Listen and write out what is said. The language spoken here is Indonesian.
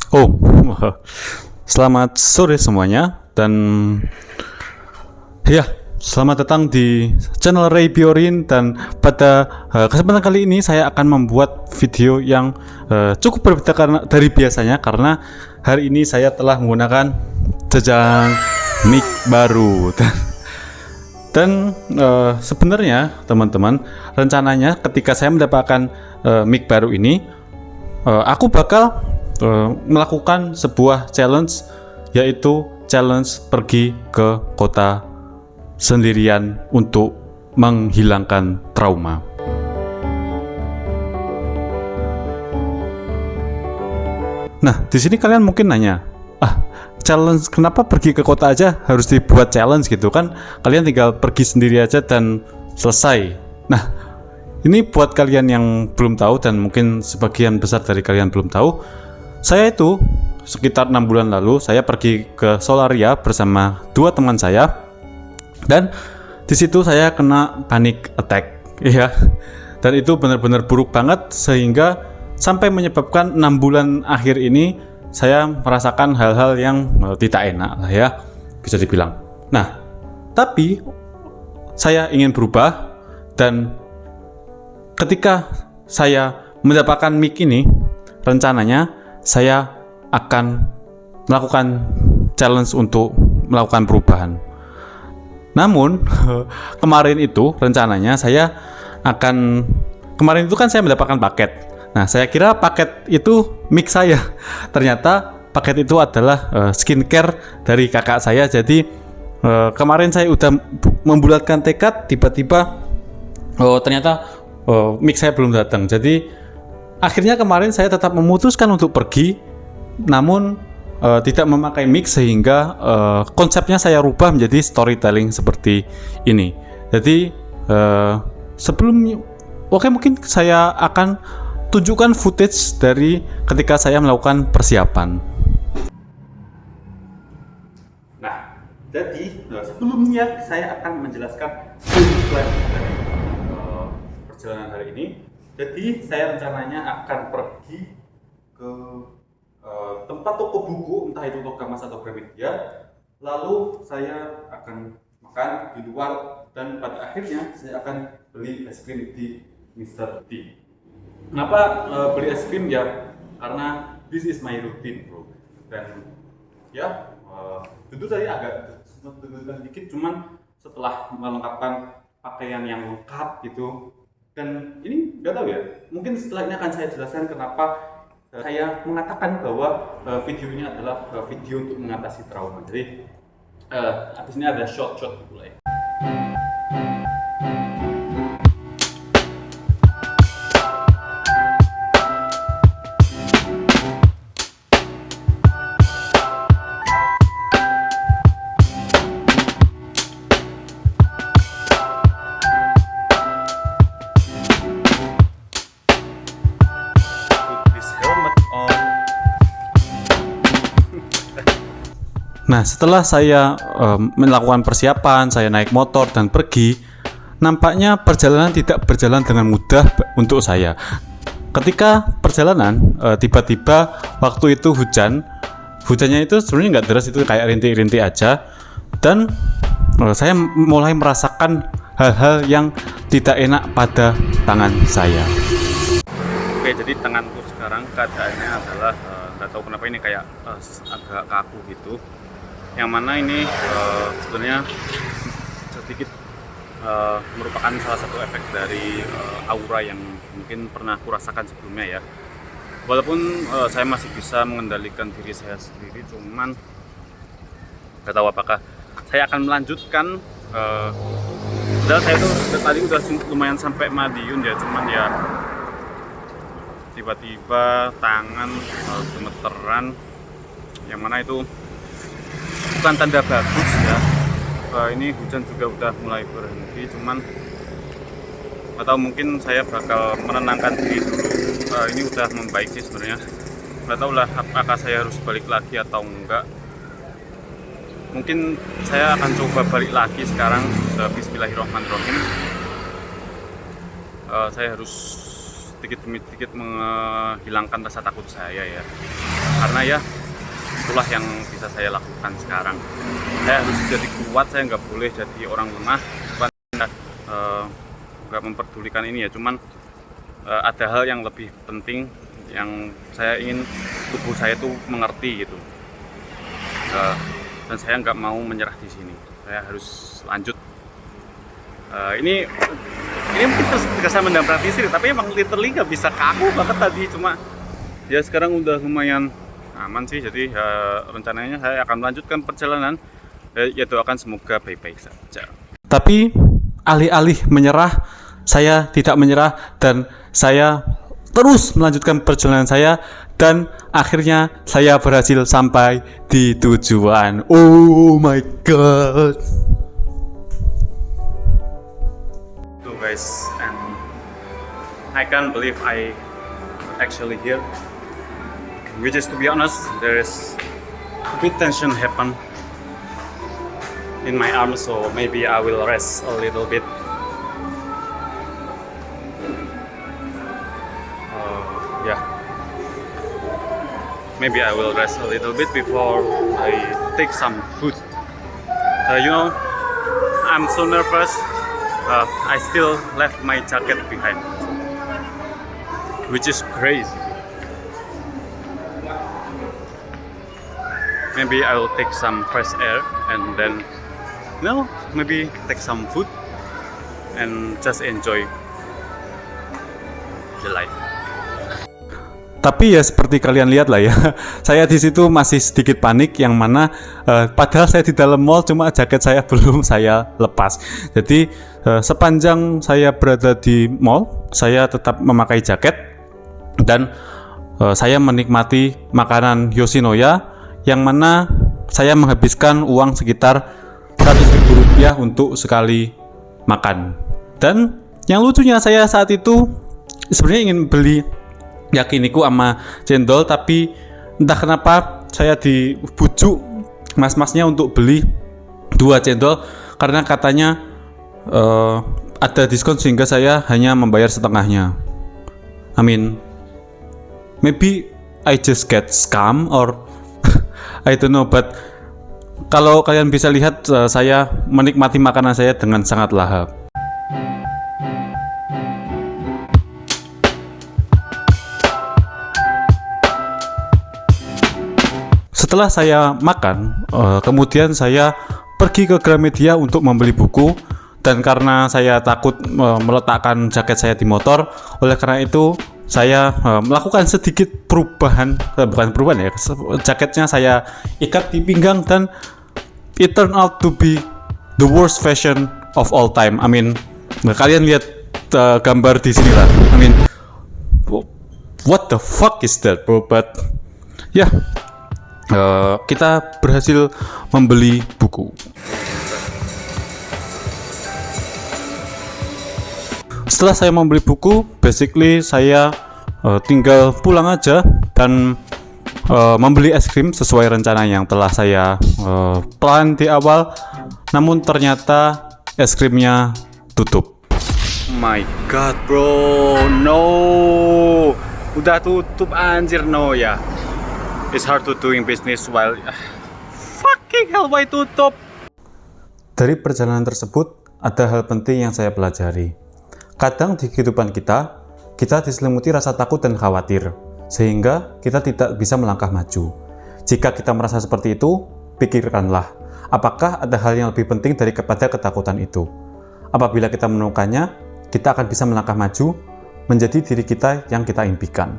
Oh, selamat sore semuanya dan ya, selamat datang di channel Ray Biorin dan pada kesempatan kali ini saya akan membuat video yang cukup berbeda dari biasanya karena hari ini saya telah menggunakan jejak mic baru dan sebenarnya teman-teman, rencananya ketika saya mendapatkan mic baru ini aku bakal melakukan sebuah challenge, yaitu challenge pergi ke kota sendirian untuk menghilangkan trauma. Nah, di sini kalian mungkin nanya, challenge kenapa pergi ke kota aja harus dibuat challenge gitu kan? Kalian tinggal pergi sendiri aja dan selesai. Nah, ini buat kalian yang belum tahu dan mungkin sebagian besar dari kalian belum tahu, saya itu sekitar 6 bulan lalu saya pergi ke Solaria bersama 2 teman saya dan di situ saya kena panic attack ya. Dan itu benar-benar buruk banget sehingga sampai menyebabkan 6 bulan akhir ini saya merasakan hal-hal yang tidak enak lah ya, bisa dibilang. Nah, tapi saya ingin berubah dan ketika saya mendapatkan mic ini, rencananya saya akan melakukan challenge untuk melakukan perubahan. Namun kemarin itu rencananya kemarin itu kan saya mendapatkan paket. Nah, saya kira paket itu mic saya. Ternyata paket itu adalah skincare dari kakak saya. Jadi kemarin saya udah membulatkan tekad, tiba-tiba ternyata mic saya belum datang. Jadi akhirnya kemarin saya tetap memutuskan untuk pergi, namun tidak memakai mic sehingga konsepnya saya rubah menjadi storytelling seperti ini. Jadi mungkin saya akan tunjukkan footage dari ketika saya melakukan persiapan. Nah, jadi sebelumnya saya akan menjelaskan plan dari perjalanan hari ini. Jadi saya rencananya akan pergi ke tempat toko buku, entah itu Togamas atau Gramedia. Lalu saya akan makan di luar dan pada akhirnya saya akan beli es krim di Mr. T. Kenapa beli es krim ya? Karena this is my routine, bro. Dan ya, tentu tadi agak sempat deg-degan dikit, cuman setelah melengkapkan pakaian yang lengkap gitu. Dan ini nggak tahu ya, mungkin setelah ini akan saya jelaskan kenapa saya mengatakan bahwa video ini adalah video untuk mengatasi trauma. Jadi habis ini ada shot mulai. Nah, setelah saya melakukan persiapan, saya naik motor dan pergi, nampaknya perjalanan tidak berjalan dengan mudah untuk saya. Ketika perjalanan, tiba-tiba waktu itu hujannya itu sebenarnya nggak deras, itu kayak rintik-rintik aja, dan saya mulai merasakan hal-hal yang tidak enak pada tangan saya. Oke, jadi tanganku sekarang keadaannya adalah nggak tahu kenapa ini kayak agak kaku gitu. Yang mana ini sebenarnya sedikit merupakan salah satu efek dari aura yang mungkin pernah aku rasakan sebelumnya ya. Walaupun saya masih bisa mengendalikan diri saya sendiri, cuman nggak tahu apakah saya akan melanjutkan. Padahal saya tuh tadi udah lumayan sampai Madiun ya, cuman ya tiba-tiba tangan gemeteran, yang mana itu bukan tanda bagus ya. Ini hujan juga udah mulai berhenti, cuman atau mungkin saya bakal menenangkan diri dulu. Ini udah membaik sih sebenarnya. Nggak tahu lah apakah saya harus balik lagi atau enggak. Mungkin saya akan coba balik lagi sekarang. Bismillahirrahmanirrahim. Saya harus sedikit demi sedikit menghilangkan rasa takut saya ya. Karena ya itulah yang bisa saya lakukan sekarang. Saya harus jadi kuat, saya nggak boleh jadi orang lemah. Bukan nggak memperdulikan ini ya, cuman ada hal yang lebih penting yang saya ingin tubuh saya tuh mengerti gitu. Dan saya nggak mau menyerah di sini. Saya harus lanjut. Ini mungkin terkesan mendramatisir, tapi emang literally nggak bisa kaku banget tadi. Cuma ya sekarang udah lumayan aman sih, jadi rencananya saya akan melanjutkan perjalanan, yaitu akan semoga baik-baik saja. Tapi alih-alih menyerah, saya tidak menyerah dan saya terus melanjutkan perjalanan saya, dan akhirnya saya berhasil sampai di tujuan. Oh my god. So guys, and I can't believe I actually here. Which is, to be honest, there is a bit tension happen in my arm, so maybe I will rest a little bit. Yeah, maybe I will rest a little bit before I take some food. You know, I'm so nervous. I still left my jacket behind, which is crazy. Maybe I will take some fresh air and then, maybe take some food and just enjoy the life. Tapi ya seperti kalian lihat lah ya, saya di situ masih sedikit panik, yang mana padahal saya di dalam mall, cuma jaket saya belum saya lepas. Jadi sepanjang saya berada di mall, saya tetap memakai jaket dan saya menikmati makanan Yoshinoya, yang mana saya menghabiskan uang sekitar Rp100.000 untuk sekali makan. Dan yang lucunya, saya saat itu sebenarnya ingin beli yakiniku sama cendol, tapi entah kenapa saya dibujuk mas-masnya untuk beli 2 cendol karena katanya ada diskon sehingga saya hanya membayar setengahnya. I mean, maybe I just get scam or I don't know, but kalau kalian bisa lihat, saya menikmati makanan saya dengan sangat lahap. Setelah saya makan, kemudian saya pergi ke Gramedia untuk membeli buku, dan karena saya takut meletakkan jaket saya di motor, oleh karena itu saya melakukan sedikit perubahan, bukan perubahan ya, jaketnya saya ikat di pinggang dan it turned out to be the worst fashion of all time. I mean, kalian lihat gambar di sini lah. I mean, what the fuck is that, bro? But ya, kita berhasil membeli buku. Setelah saya membeli buku, basically saya tinggal pulang aja dan membeli es krim sesuai rencana yang telah saya plan di awal. Namun ternyata es krimnya tutup. My god bro, no, udah tutup anjir, no ya. It's hard to doing business while fucking hell, why tutup? Dari perjalanan tersebut ada hal penting yang saya pelajari. Kadang di kehidupan kita diselimuti rasa takut dan khawatir, sehingga kita tidak bisa melangkah maju. Jika kita merasa seperti itu, pikirkanlah, apakah ada hal yang lebih penting daripada ketakutan itu? Apabila kita menemukannya, kita akan bisa melangkah maju, menjadi diri kita yang kita impikan.